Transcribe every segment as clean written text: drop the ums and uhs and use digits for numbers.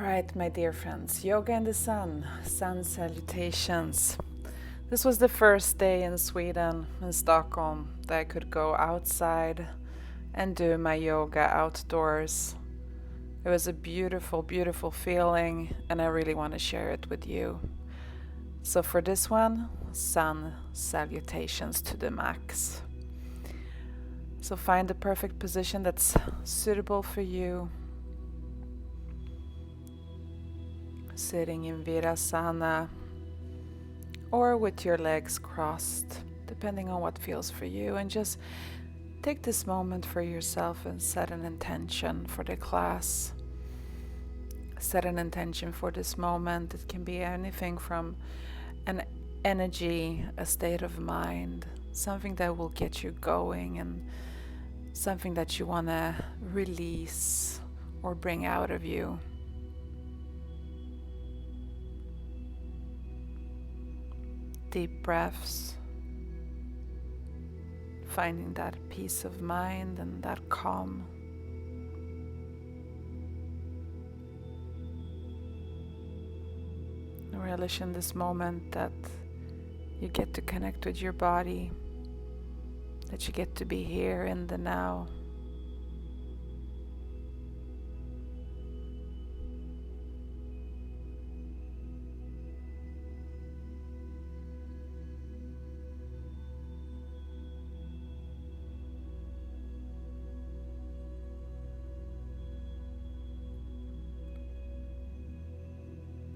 Alright, my dear friends, yoga in the sun, sun salutations. This was the first day in Sweden, in Stockholm, that I could go outside and do my yoga outdoors. It was a beautiful, beautiful feeling, and I really want to share it with you. So for this one, sun salutations to the max. So find the perfect position that's suitable for you. Sitting in Virasana or with your legs crossed, depending on what feels for you, and just take this moment for yourself and set an intention for the class. Set an intention for this moment. It can be anything from an energy, a state of mind, something that will get you going and something that you want to release or bring out of you. Deep breaths, finding that peace of mind and that calm. Relish in this moment that you get to connect with your body, that you get to be here in the now.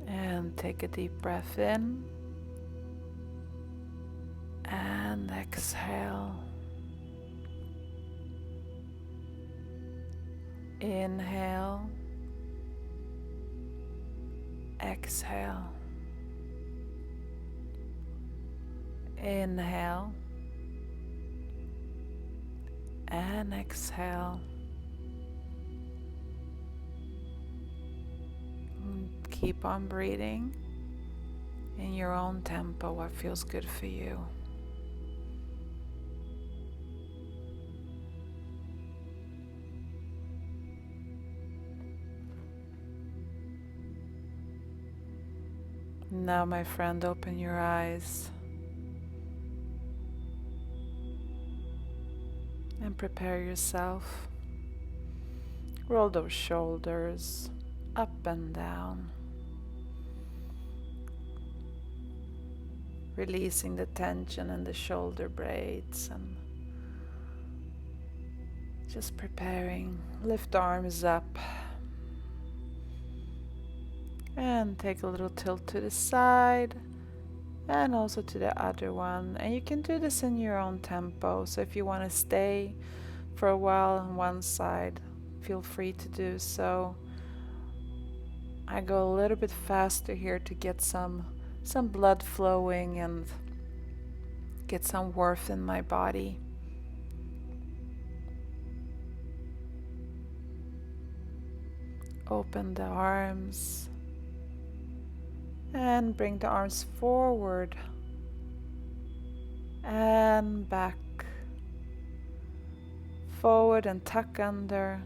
And take a deep breath in and exhale. Inhale, exhale. Inhale and exhale. Keep on breathing in your own tempo, what feels good for you. Now, my friend, open your eyes and prepare yourself. Roll those shoulders up and down. Releasing the tension in the shoulder blades and just preparing. Lift arms up and take a little tilt to the side and also to the other one. And you can do this in your own tempo. So if you want to stay for a while on one side, feel free to do so. I go a little bit faster here to get some blood flowing and get some warmth in my body. Open the arms and bring the arms forward and back. Forward and tuck under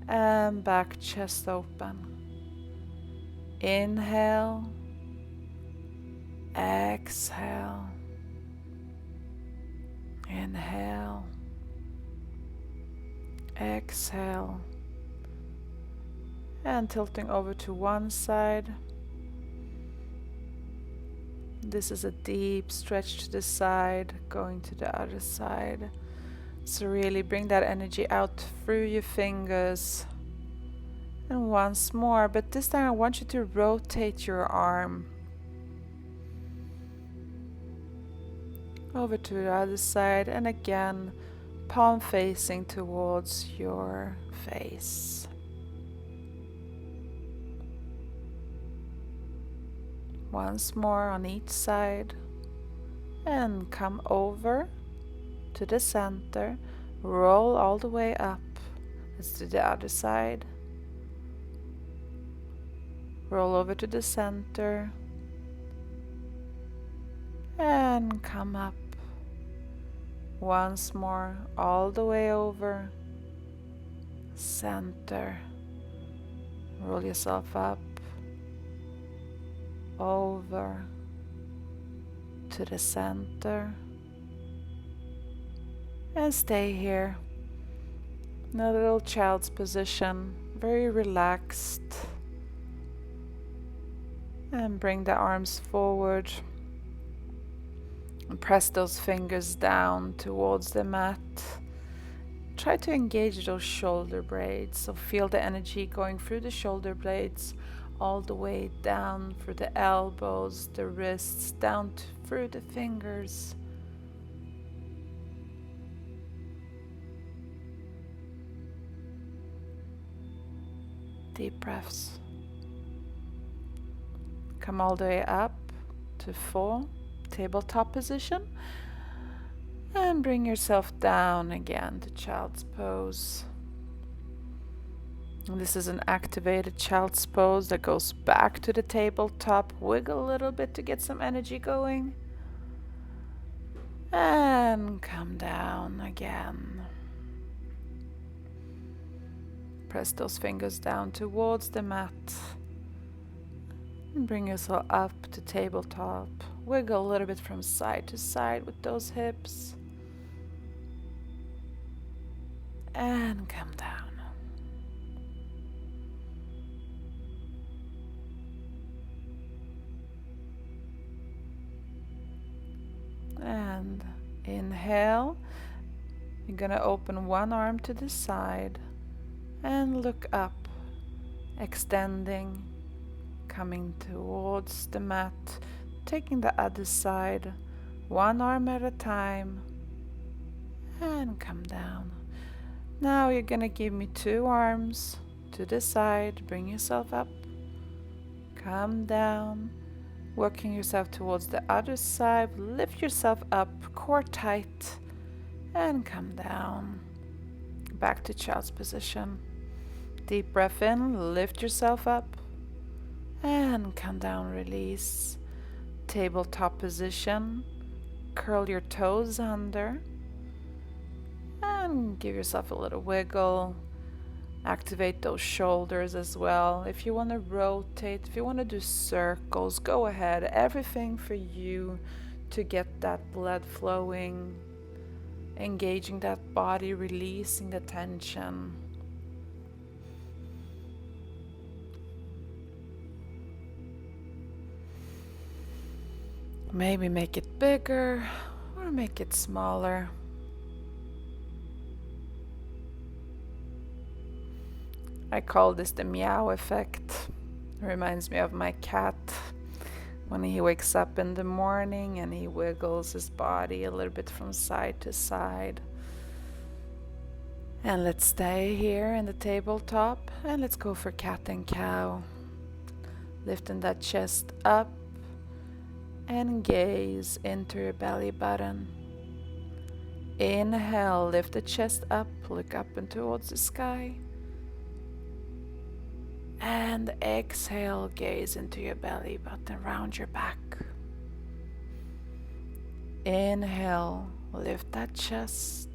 and back, chest open. Inhale, exhale, inhale, exhale, and tilting over to one side. This is a deep stretch to the side, going to the other side. So really bring that energy out through your fingers. And once more, but this time I want you to rotate your arm over to the other side, and again, palm facing towards your face. Once more on each side, and come over to the center, roll all the way up. Let's do the other side. Roll over to the center and come up. Once more, all the way over, center, Roll yourself up, over to the center, and stay here in a little child's position, very relaxed. And bring the arms forward and press those fingers down towards the mat. Try to engage those shoulder blades, so feel the energy going through the shoulder blades all the way down through the elbows, the wrists, down through the fingers. Deep breaths. Come all the way up to full tabletop position and bring yourself down again to child's pose. And this is an activated child's pose that goes back to the tabletop. Wiggle a little bit to get some energy going. And come down again. Press those fingers down towards the mat. And bring yourself up to tabletop. Wiggle a little bit from side to side with those hips. And come down. And inhale. You're going to open one arm to the side and look up, extending, coming towards the mat, taking the other side, one arm at a time, and come down. Now you're going to give me two arms to the side, bring yourself up, come down, working yourself towards the other side, lift yourself up, core tight, and come down. Back to child's position. Deep breath in, lift yourself up, and come down, release. Tabletop position, curl your toes under, and give yourself a little wiggle. Activate those shoulders as well. If you want to rotate, if you want to do circles, go ahead. Everything for you to get that blood flowing, engaging that body, releasing the tension. Maybe make it bigger or make it smaller. I call this the meow effect. It reminds me of my cat when he wakes up in the morning and he wiggles his body a little bit from side to side. And let's stay here in the tabletop and let's go for cat and cow. Lifting that chest up and gaze into your belly button. Inhale, lift the chest up, look up and towards the sky. And exhale, gaze into your belly button, round your back. Inhale, lift that chest.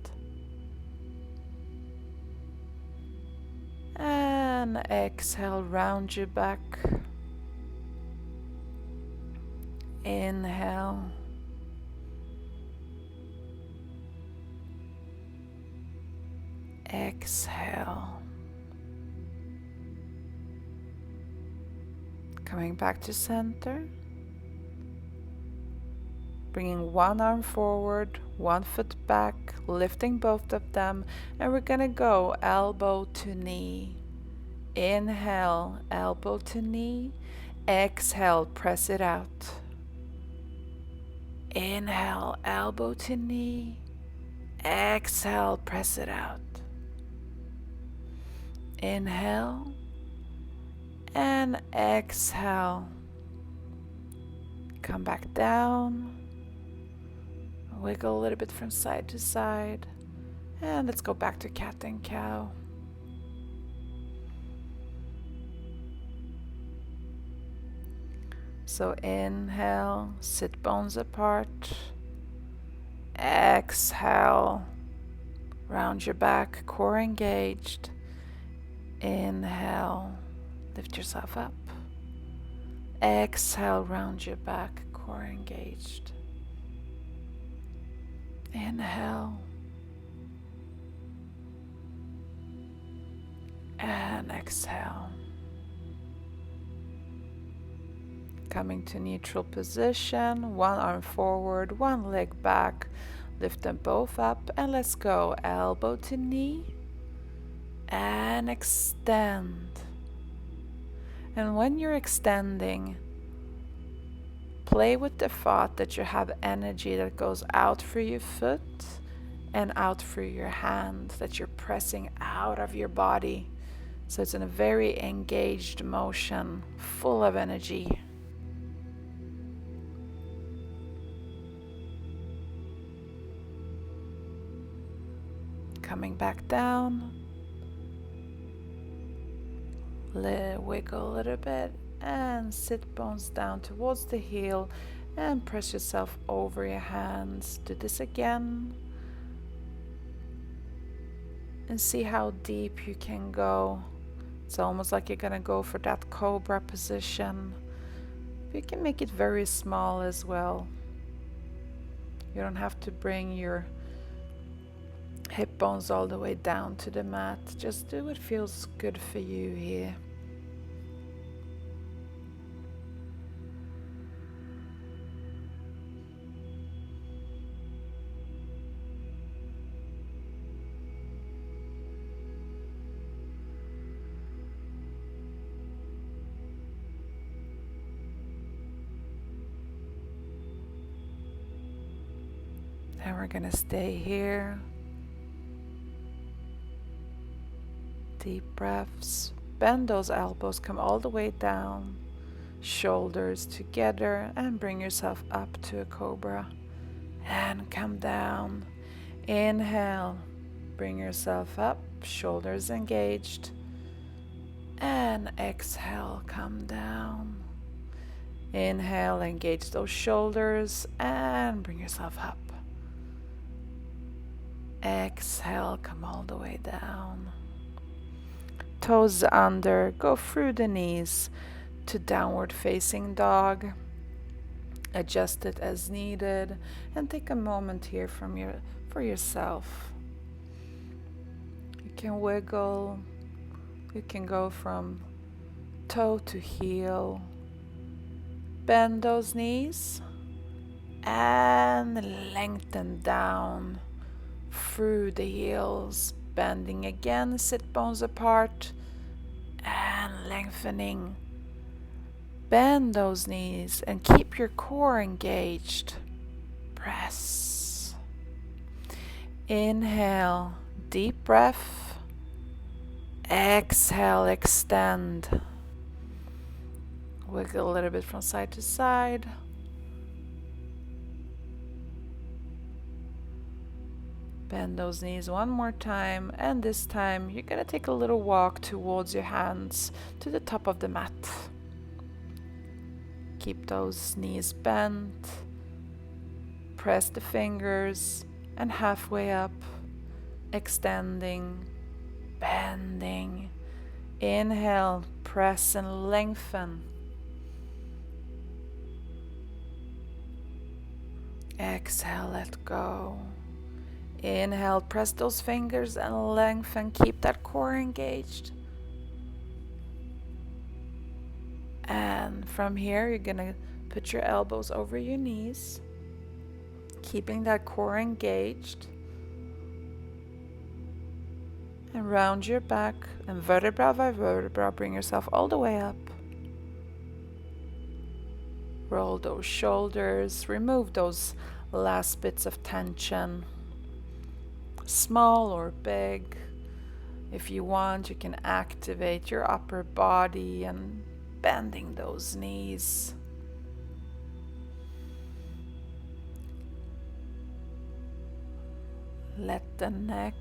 And exhale, round your back. Inhale. Exhale. Coming back to center. Bringing one arm forward, one foot back, lifting both of them, and we're gonna go elbow to knee. Inhale, elbow to knee. Exhale, press it out. Inhale, elbow to knee. Exhale, press it out. Inhale and exhale. Come back down. Wiggle a little bit from side to side. And let's go back to cat and cow. So inhale, sit bones apart. Exhale, round your back, core engaged. Inhale, Lift yourself up. Exhale, round your back, core engaged. Inhale. And exhale. Coming to neutral position, one arm forward, one leg back. Lift them both up and let's go. Elbow to knee and extend. And when you're extending, play with the thought that you have energy that goes out through your foot and out through your hand, that you're pressing out of your body. So it's in a very engaged motion, full of energy. Coming back down. Wiggle a little bit and sit bones down towards the heel and press yourself over your hands. Do this again. And see how deep you can go. It's almost like you're gonna go for that cobra position. You can make it very small as well. You don't have to bring your hip bones all the way down to the mat. Just do what feels good for you here. And we're gonna stay here. Deep breaths. Bend those elbows, come all the way down. Shoulders together and bring yourself up to a cobra. And come down. Inhale. Bring yourself up, shoulders engaged. And exhale, come down. Inhale, engage those shoulders and bring yourself up. Exhale, come all the way down. Toes under, go through the knees to downward facing dog. Adjust it as needed and take a moment here for yourself. You can wiggle, you can go from toe to heel. Bend those knees and lengthen down through the heels, bending again, sit bones apart and lengthening. Bend those knees and keep your core engaged. Press. Inhale, deep breath. Exhale, extend. Wiggle a little bit from side to side. Bend those knees one more time, and this time you're gonna take a little walk towards your hands to the top of the mat. Keep those knees bent. Press the fingers and halfway up, extending, bending. Inhale, press and lengthen. Exhale, let go. Inhale, press those fingers and lengthen. Keep that core engaged. And from here, you're gonna put your elbows over your knees, keeping that core engaged. And round your back, and vertebra by vertebra, bring yourself all the way up. Roll those shoulders, remove those last bits of tension, small or big. If you want, you can activate your upper body and bending those knees. Let the neck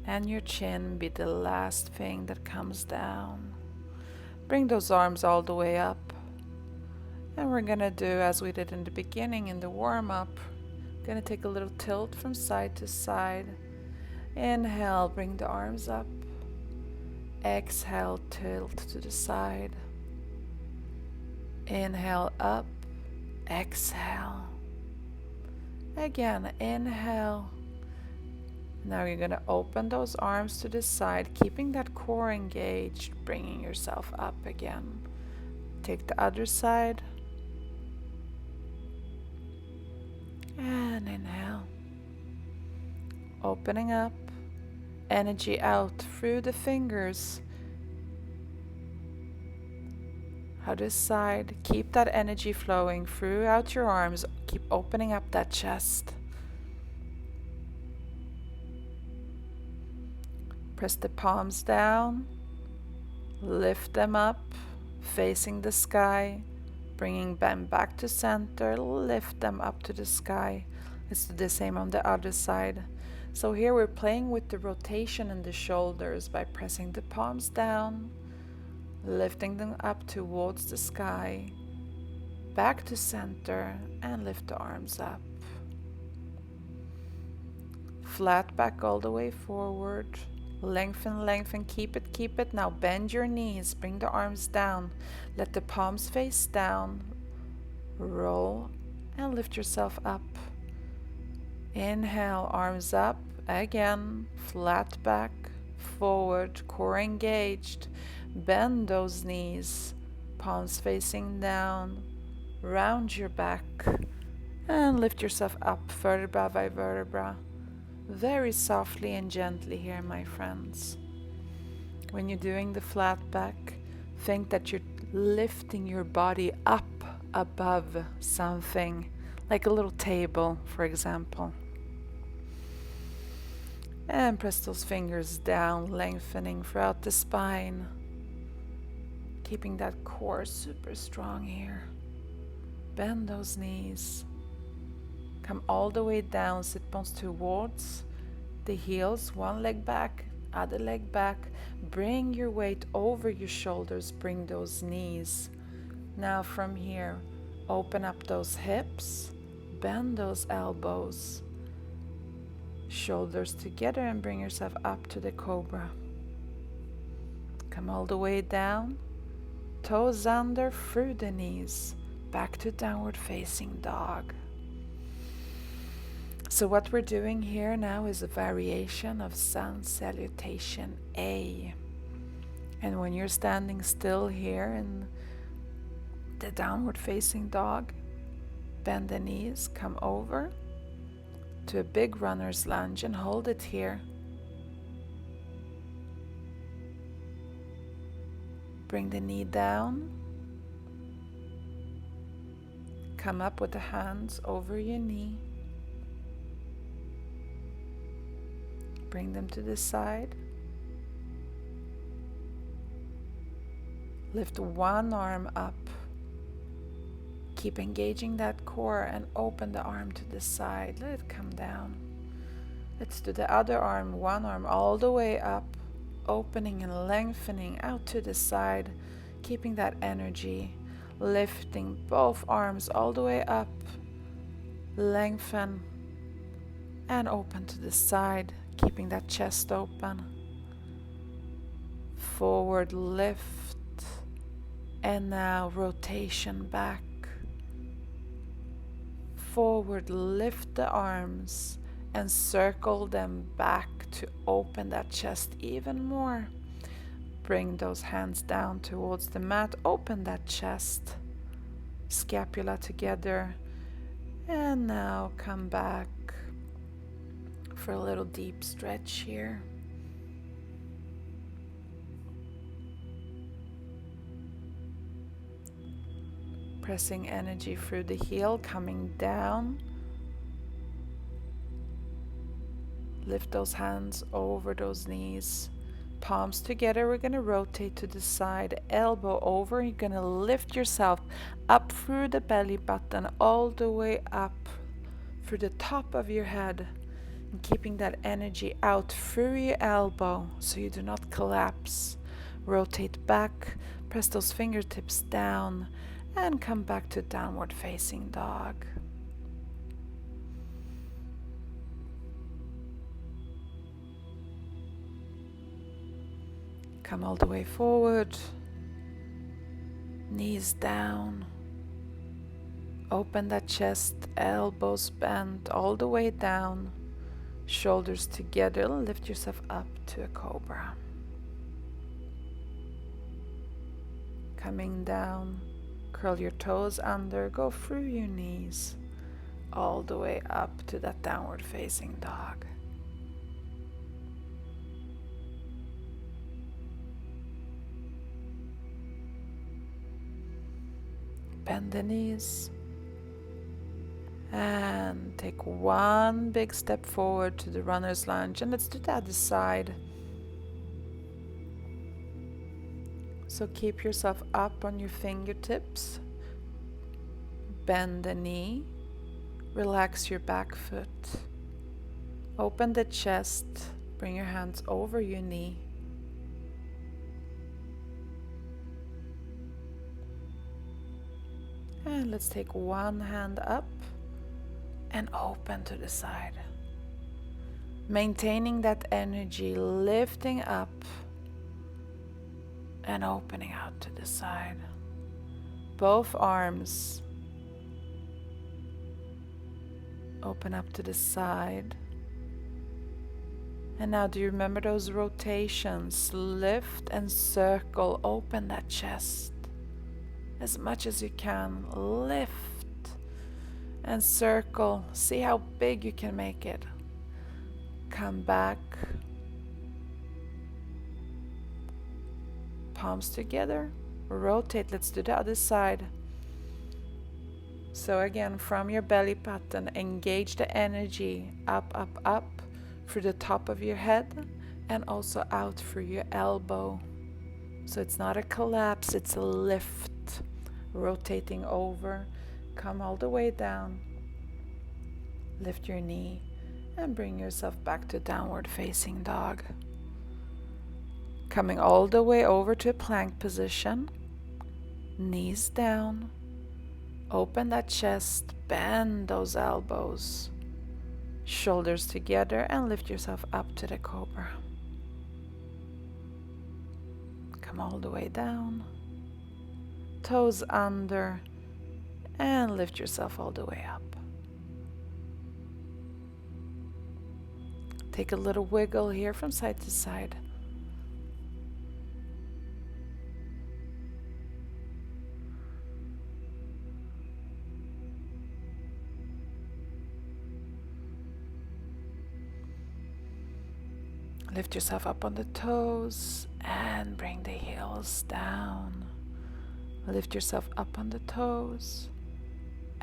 and your chin be the last thing that comes down. Bring those arms all the way up. And we're gonna do as we did in the beginning in the warm-up. Gonna take a little tilt from side to side. Inhale, bring the arms up. Exhale, tilt to the side. Inhale up, exhale. Again, inhale. Now you're going to open those arms to the side, keeping that core engaged, bringing yourself up again. Take the other side. And inhale. Opening up. Energy out through the fingers. Other side. Keep that energy flowing throughout your arms. Keep opening up that chest. Press the palms down. Lift them up, facing the sky. Bringing them back to center. Lift them up to the sky. Let's do the same on the other side. So here we're playing with the rotation in the shoulders by pressing the palms down, lifting them up towards the sky, back to center, and lift the arms up. Flat back all the way forward. Lengthen, lengthen, keep it. Now bend your knees, bring the arms down. Let the palms face down. Roll and lift yourself up. Inhale, arms up. Again, flat back, forward, core engaged. Bend those knees, palms facing down. Round your back and lift yourself up vertebra by vertebra. Very softly and gently here, my friends. When you're doing the flat back, think that you're lifting your body up above something, like a little table, for example. And press those fingers down, lengthening throughout the spine, keeping that core super strong here. Bend those knees. Come all the way down, sit bones towards the heels, one leg back, other leg back. Bring your weight over your shoulders, bring those knees. Now from here, open up those hips, bend those elbows, shoulders together, and bring yourself up to the cobra. Come all the way down, toes under through the knees, back to downward facing dog. So what we're doing here now is a variation of sun salutation A. And when you're standing still here in the downward facing dog, bend the knees, come over to a big runner's lunge and hold it here. Bring the knee down. Come up with the hands over your knee. Bring them to the side. Lift one arm up. Keep engaging that core and open the arm to the side. Let it come down. Let's do the other arm, one arm all the way up, opening and lengthening out to the side, keeping that energy, lifting both arms all the way up, lengthen and open to the side, keeping that chest open. Forward lift, and now rotation back. Forward lift the arms and circle them back to open that chest even more. Bring those hands down towards the mat, open that chest, scapula together, and now come back for a little deep stretch here. Pressing energy through the heel, coming down. Lift those hands over those knees. Palms together, we're going to rotate to the side, elbow over. You're going to lift yourself up through the belly button, all the way up through the top of your head. And keeping that energy out through your elbow so you do not collapse. Rotate back, press those fingertips down, and come back to downward facing dog. Come all the way forward, knees down, open that chest, elbows bent all the way down, shoulders together, lift yourself up to a cobra. Coming down, curl your toes under, go through your knees, all the way up to that downward facing dog. Bend the knees and take one big step forward to the runner's lunge, and let's do the other side. So keep yourself up on your fingertips, bend the knee, relax your back foot, open the chest, bring your hands over your knee. And let's take one hand up and open to the side. Maintaining that energy, lifting up and opening out to the side. Both arms open up to the side. And now do you remember those rotations? Lift and circle, open that chest as much as you can. Lift and circle, see how big you can make it. Come back, palms together, rotate. Let's do the other side. So again, from your belly button, engage the energy up, up, up through the top of your head and also out through your elbow. So it's not a collapse, it's a lift. Rotating over, come all the way down, lift your knee and bring yourself back to downward facing dog. Coming all the way over to a plank position, knees down, open that chest, bend those elbows, shoulders together and lift yourself up to the cobra. Come all the way down, toes under, and lift yourself all the way up. Take a little wiggle here from side to side. Lift yourself up on the toes and bring the heels down. Lift yourself up on the toes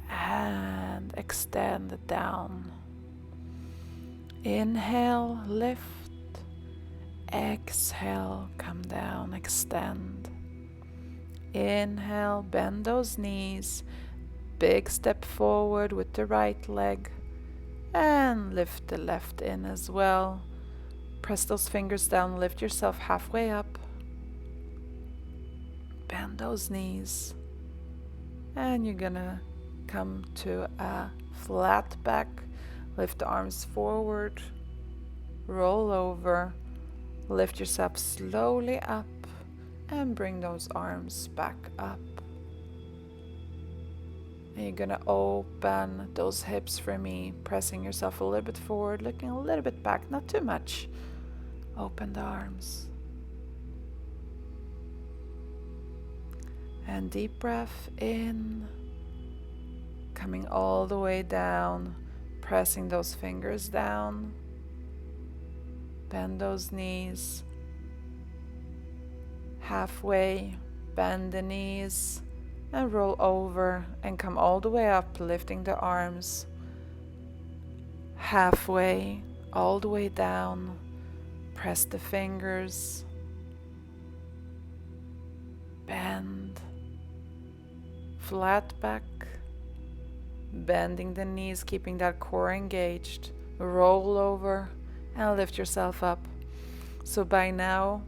and extend down. Inhale, lift. Exhale, come down, extend. Inhale, bend those knees. Big step forward with the right leg. And lift the left in as well. Press those fingers down, lift yourself halfway up. Bend those knees. And you're gonna come to a flat back. Lift the arms forward. Roll over. Lift yourself slowly up. And bring those arms back up. And you're gonna open those hips for me. Pressing yourself a little bit forward. Looking a little bit back, not too much. Open the arms. And deep breath in. Coming all the way down. Pressing those fingers down. Bend those knees. Halfway, bend the knees. And roll over and come all the way up, lifting the arms. Halfway, all the way down. Press the fingers. Bend. Flat back. Bending the knees, keeping that core engaged. Roll over and lift yourself up. So by now,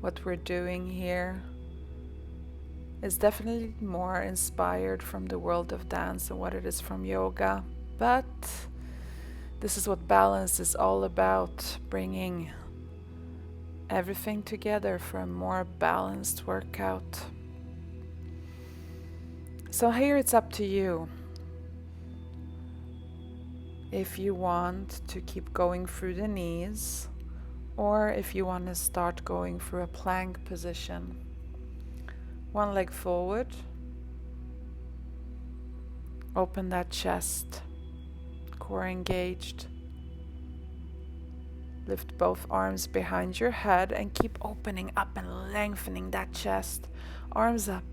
what we're doing here is definitely more inspired from the world of dance than what it is from yoga. But This is what balance is all about, bringing everything together for a more balanced workout. So here it's up to you. If you want to keep going through the knees, or if you want to start going through a plank position. One leg forward. Open that chest, core engaged. Lift both arms behind your head and keep opening up and lengthening that chest. Arms up.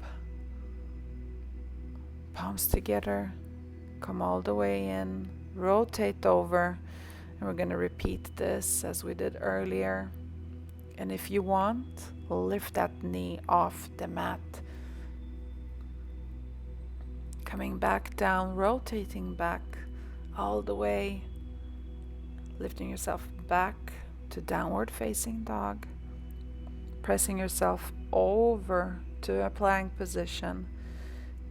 Palms together. Come all the way in. Rotate over. And we're going to repeat this as we did earlier. And if you want, lift that knee off the mat. Coming back down, rotating back all the way. Lifting yourself back to downward facing dog. Pressing yourself over to a plank position.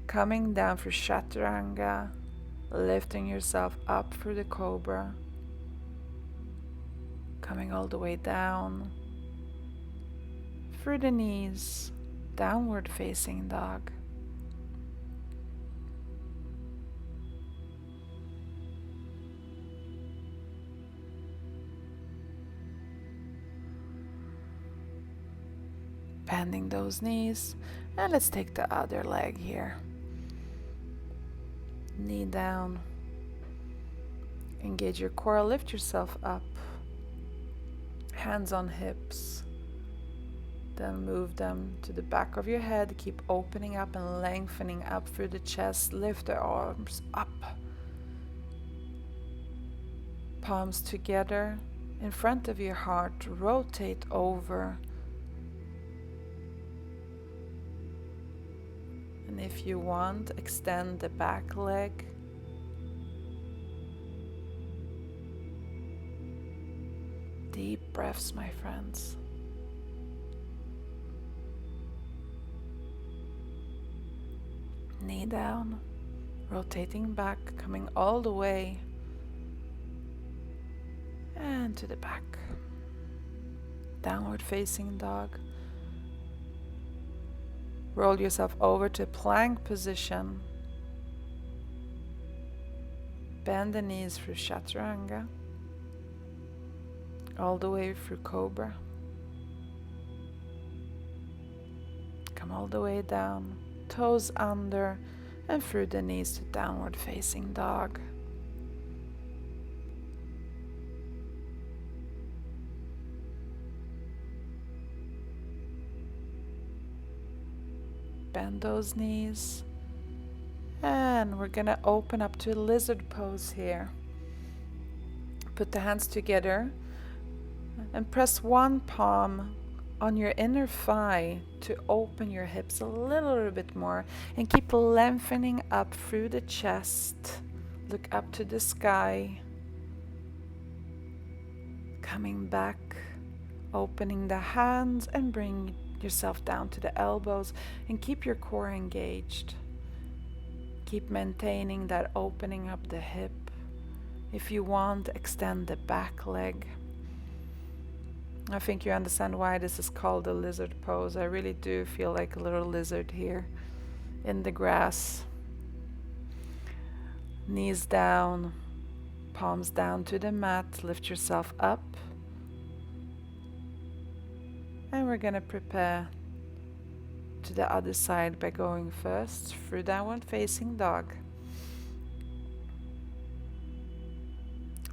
Coming down for chaturanga. Lifting yourself up through the cobra. Coming all the way down. Through the knees. Downward facing dog. Bending those knees, and let's take the other leg here. Knee down. Engage your core, lift yourself up. Hands on hips. Then move them to the back of your head. Keep opening up and lengthening up through the chest. Lift the arms up. Palms together in front of your heart. Rotate over. And if you want, extend the back leg. Deep breaths, my friends. Knee down, rotating back, coming all the way and to the back. Downward facing dog. Roll yourself over to plank position. Bend the knees through chaturanga. All the way through cobra. Come all the way down. Toes under and through the knees to downward facing dog. Bend those knees. And we're going to open up to a lizard pose here. Put the hands together and press one palm on your inner thigh to open your hips a little bit more and keep lengthening up through the chest. Look up to the sky. Coming back, opening the hands and bring yourself down to the elbows and keep your core engaged. Keep maintaining that opening up the hip. If you want, extend the back leg. I think you understand why this is called the lizard pose. I really do feel like a little lizard here in the grass. Knees down, palms down to the mat. Lift yourself up. And we're going to prepare to the other side by going first through downward facing dog.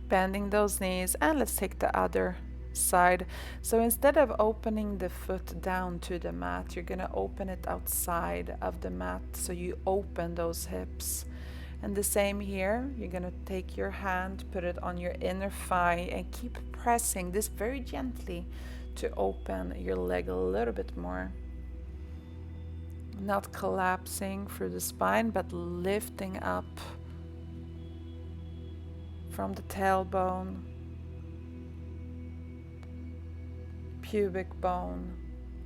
Bending those knees, and let's take the other side. So instead of opening the foot down to the mat, you're going to open it outside of the mat, so you open those hips. And the same here, you're going to take your hand, put it on your inner thigh, and keep pressing this very gently to open your leg a little bit more. Not collapsing through the spine, but lifting up from the tailbone, pubic bone,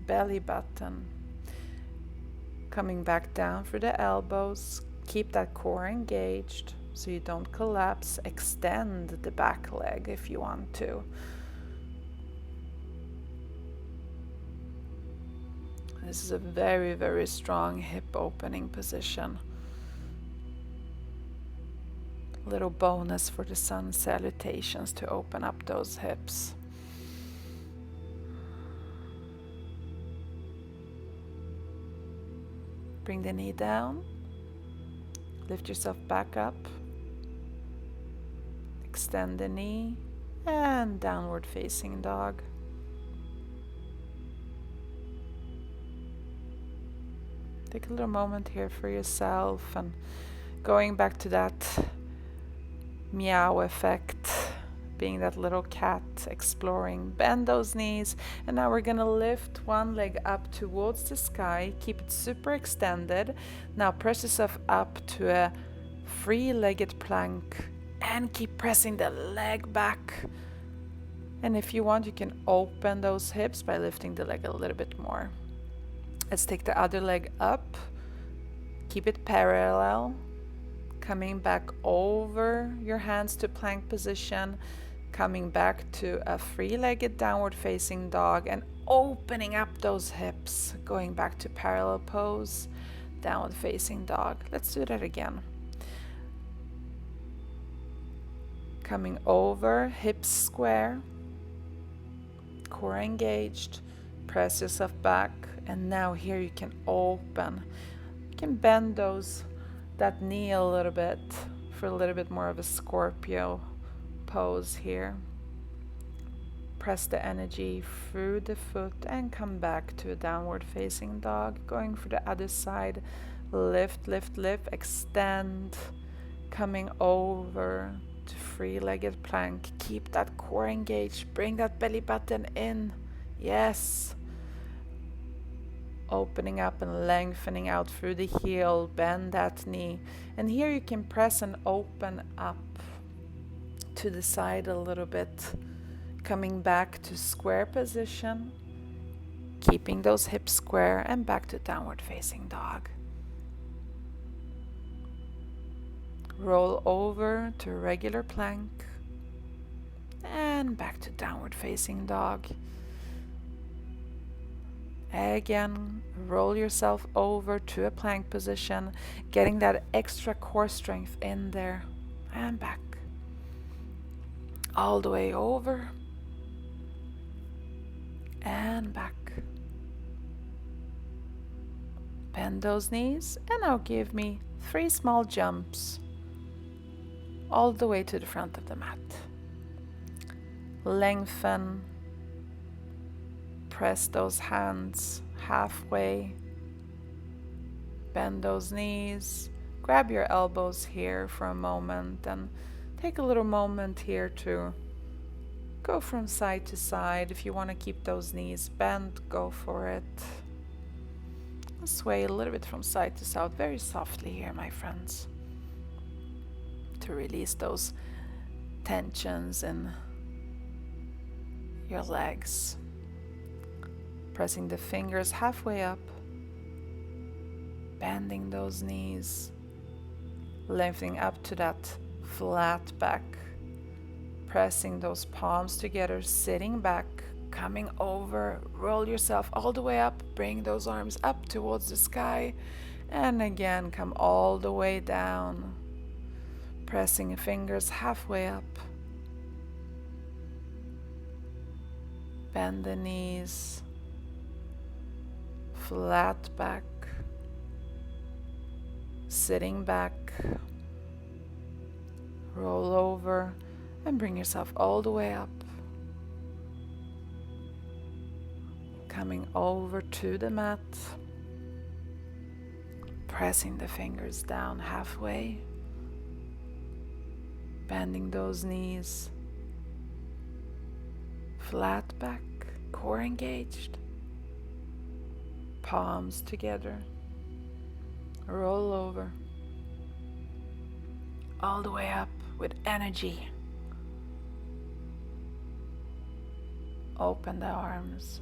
belly button. Coming back down through the elbows. Keep that core engaged. so you don't collapse. Extend the back leg if you want to. This is a very, very strong hip opening position. Little bonus for the sun salutations to open up those hips. Bring the knee down. Lift yourself back up. Extend the knee and downward facing dog. Take a little moment here for yourself and going back to that meow effect, being that little cat exploring. Bend those knees, and now we're gonna lift one leg up towards the sky. Keep it super extended. Now press yourself up to a free-legged plank and keep pressing the leg back. And if you want, you can open those hips by lifting the leg a little bit more. Let's take the other leg up. Keep it parallel. Coming back over your hands to plank position, coming back to a free-legged downward facing dog and opening up those hips, going back to parallel pose, downward facing dog. Let's do that again. Coming over, hips square, core engaged, press yourself back, and now here you can open. You can bend that knee a little bit for a little bit more of a Scorpio pose here. Press the energy through the foot and come back to a downward facing dog. Going for the other side. Lift, lift, lift, extend. Coming over to free-legged plank. Keep that core engaged. Bring that belly button in. Yes. Opening up and lengthening out through the heel, bend that knee. And here you can press and open up to the side a little bit. Coming back to square position, keeping those hips square and back to downward facing dog. Roll over to regular plank and back to downward facing dog. Again, roll yourself over to a plank position, getting that extra core strength in there and back. All the way over and back. Bend those knees and now give me 3 small jumps all the way to the front of the mat. Lengthen. Press those hands halfway. Bend those knees. Grab your elbows here for a moment and take a little moment here to go from side to side. If you want to keep those knees bent, go for it. Sway a little bit from side to side, very softly here, my friends, to release those tensions in your legs. Pressing the fingers halfway up, bending those knees, lifting up to that flat back, pressing those palms together, sitting back, coming over, roll yourself all the way up, bring those arms up towards the sky, and again come all the way down, pressing fingers halfway up. Bend the knees, flat back, sitting back, roll over and bring yourself all the way up. Coming over to the mat, pressing the fingers down halfway, bending those knees, flat back, core engaged, palms together, roll over, all the way up with energy. Open the arms.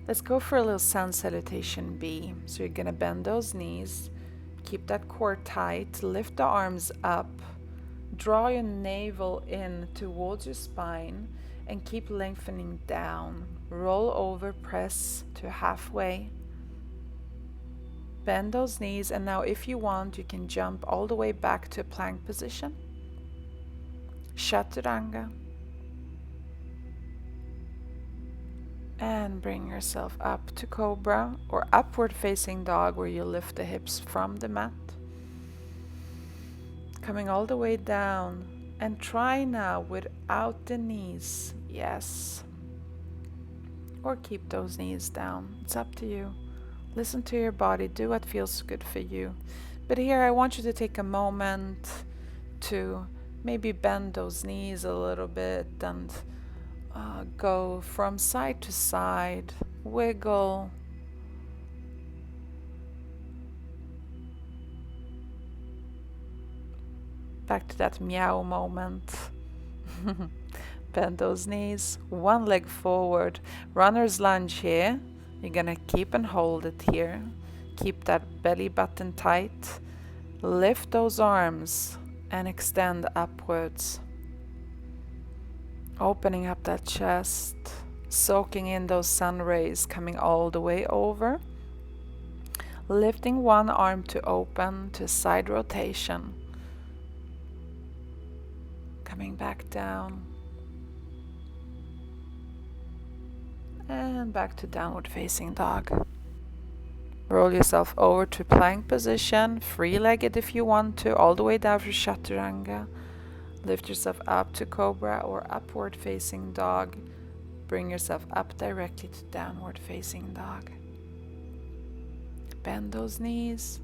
Let's go for a little sun salutation B. So you're gonna bend those knees, keep that core tight, lift the arms up, draw your navel in towards your spine, and keep lengthening down. Roll over, press to halfway. Bend those knees, and now if you want, you can jump all the way back to plank position. Chaturanga. And bring yourself up to cobra or upward facing dog, where you lift the hips from the mat. Coming all the way down, and try now without the knees. Yes. Or keep those knees down. It's up to you. Listen to your body. Do what feels good for you. But here I want you to take a moment to maybe bend those knees a little bit and go from side to side, wiggle. Back to that meow moment. Bend those knees, one leg forward, runner's lunge here. You're gonna keep and hold it here. Keep that belly button tight. Lift those arms and extend upwards. Opening up that chest, soaking in those sun rays coming all the way over. Lifting one arm to open to side rotation. Coming back down. And back to downward facing dog. Roll yourself over to plank position, free-legged if you want to, all the way down for chaturanga. Lift yourself up to cobra or upward facing dog. Bring yourself up directly to downward facing dog. Bend those knees.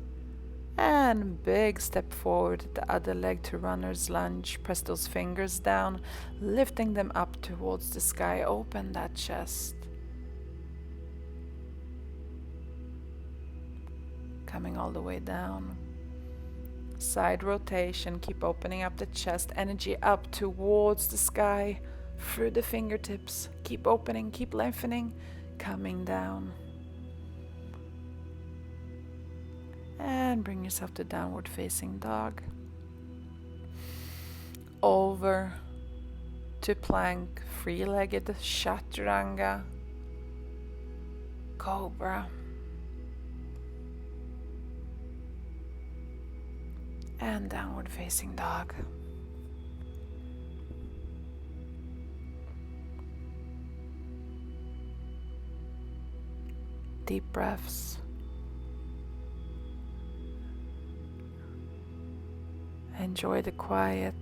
And big step forward, the other leg to runner's lunge. Press those fingers down, lifting them up towards the sky. Open that chest. Coming all the way down. Side rotation, keep opening up the chest, energy up towards the sky, through the fingertips. Keep opening, keep lengthening, coming down. And bring yourself to downward facing dog. Over to plank, free-legged chaturanga, cobra. And downward facing dog. Deep breaths. Enjoy the quiet.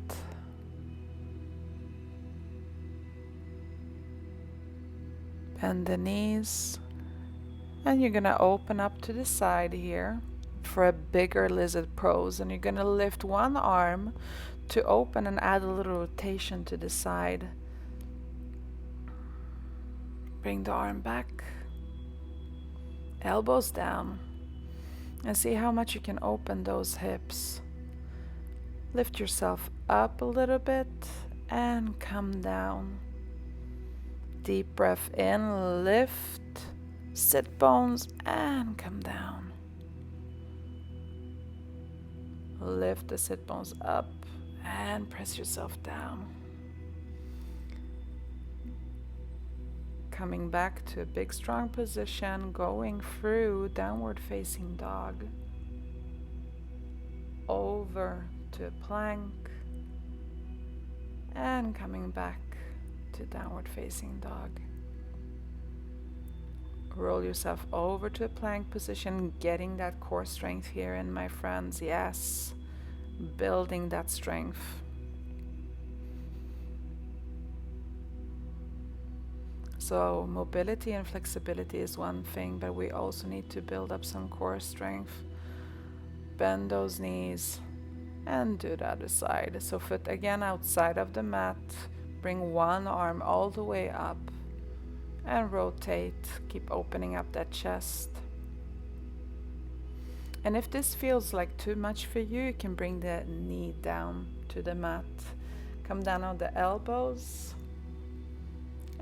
Bend the knees. And you're going to open up to the side here for a bigger lizard pose, and you're going to lift one arm to open and add a little rotation to the side. Bring the arm back, elbows down, and see how much you can open those hips. Lift yourself up a little bit and come down. Deep breath in, lift, sit bones, and come down. Lift the sit bones up and press yourself down. Coming back to a big strong position, going through downward facing dog. Over to a plank. And coming back to downward facing dog. Roll yourself over to a plank position, getting that core strength here in, my friends. Yes, building that strength. So mobility and flexibility is one thing, but we also need to build up some core strength. Bend those knees and do the other side. So foot again outside of the mat. Bring one arm all the way up. And rotate, keep opening up that chest. And if this feels like too much for you, you can bring the knee down to the mat. Come down on the elbows.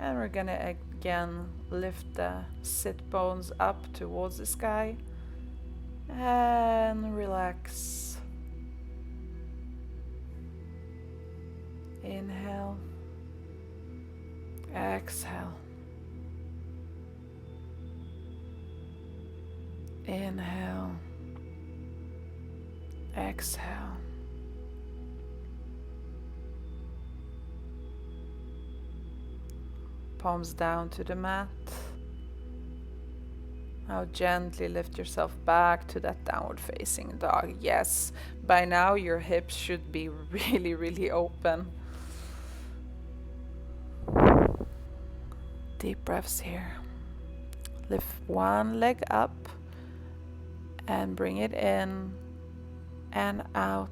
And we're gonna again, lift the sit bones up towards the sky and relax. Inhale, exhale. Inhale, exhale. Palms down to the mat. Now gently lift yourself back to that downward facing dog. Yes, by now your hips should be really, really open. Deep breaths here. Lift one leg up and bring it in and out.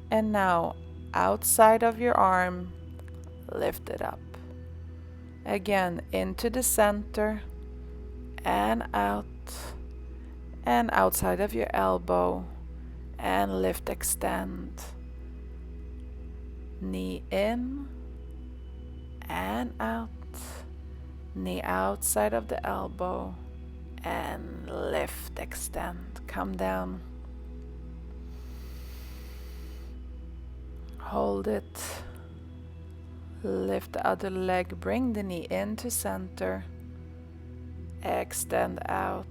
And now outside of your arm, lift it up. Again, into the center and out and outside of your elbow and lift, extend. Knee in and out. Knee outside of the elbow and lift, extend. Come down. Hold it. Lift the other leg, bring the knee into center. Extend out.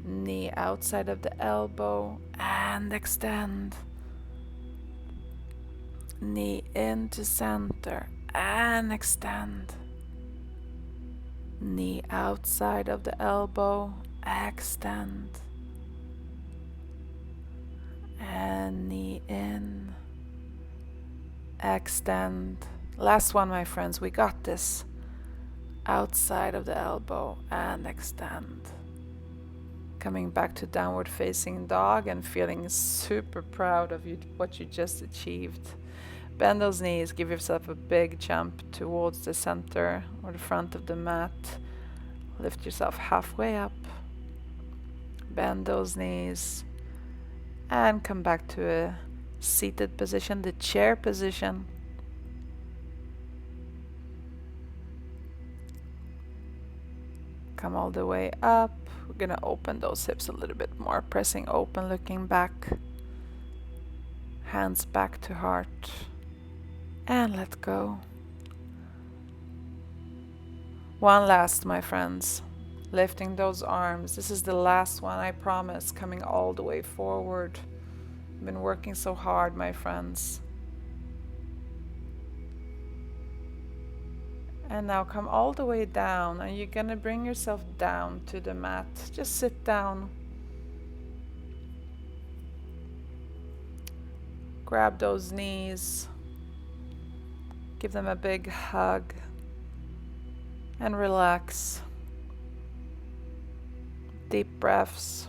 Knee outside of the elbow and extend. Knee into center and extend. Knee outside of the elbow, extend. And knee in. Extend. Last one, my friends, we got this. Outside of the elbow and extend. Coming back to downward facing dog and feeling super proud of what you just achieved. Bend those knees, give yourself a big jump towards the center or the front of the mat. Lift yourself halfway up. Bend those knees and come back to a seated position, the chair position. Come all the way up. We're gonna open those hips a little bit more, pressing open, looking back. Hands back to heart. And let go. One last, my friends. Lifting those arms. This is the last one, I promise. Coming all the way forward. I've been working so hard, my friends. And now come all the way down, and you're gonna bring yourself down to the mat. Just sit down. Grab those knees. Give them a big hug. And relax. Deep breaths.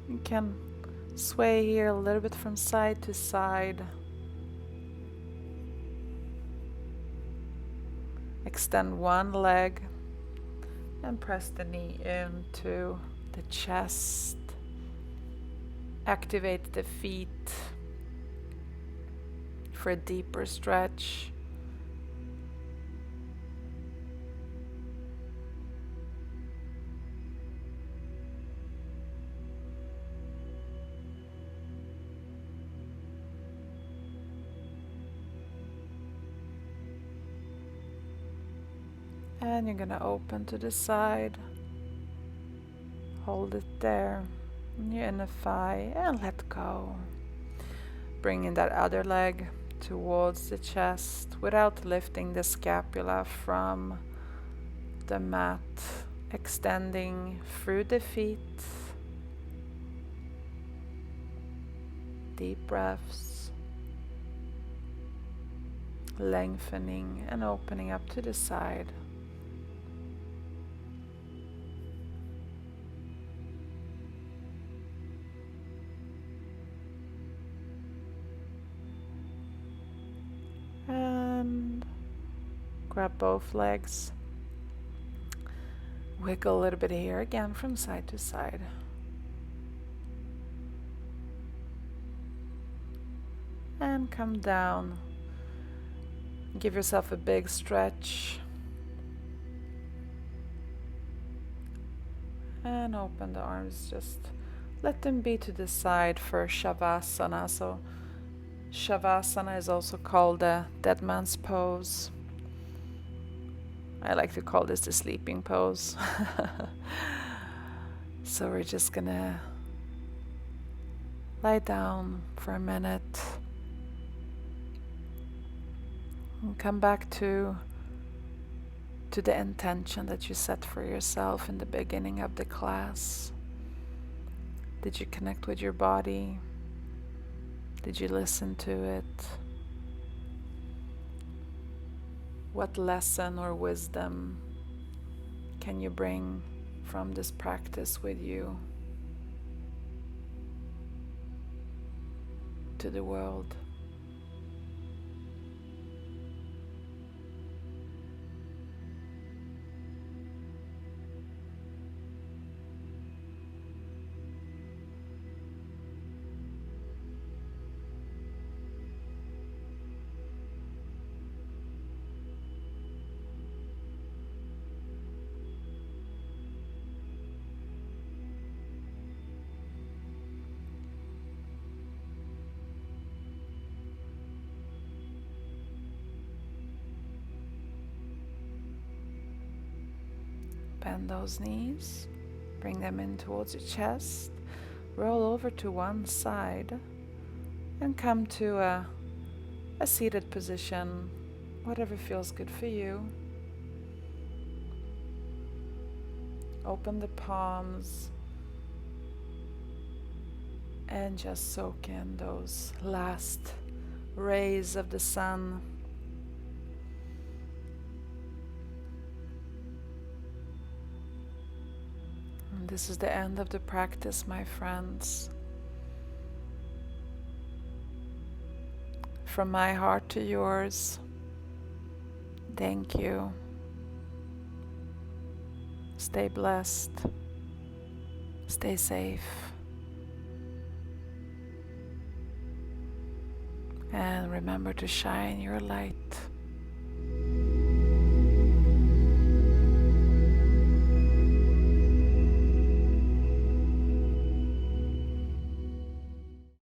You can sway here a little bit from side to side. Extend one leg and press the knee into the chest. Activate the feet for a deeper stretch. And you're gonna open to the side. Hold it there. And you unify and let go. Bringing that other leg towards the chest without lifting the scapula from the mat. Extending through the feet. Deep breaths. Lengthening and opening up to the side. And grab both legs. Wiggle a little bit here again from side to side. and come down. Give yourself a big stretch and open the arms. Just let them be to the side for Shavasana. So Shavasana is also called the dead man's pose. I like to call this the sleeping pose. So we're just gonna lie down for a minute and come back to the intention that you set for yourself in the beginning of the class. Did you connect with your body? Did you listen to it? What lesson or wisdom can you bring from this practice with you to the world? Bend those knees, bring them in towards your chest, roll over to one side and come to a seated position, whatever feels good for you. Open the palms and just soak in those last rays of the sun. And this is the end of the practice, my friends. From my heart to yours, thank you. Stay blessed. Stay safe. And remember to shine your light.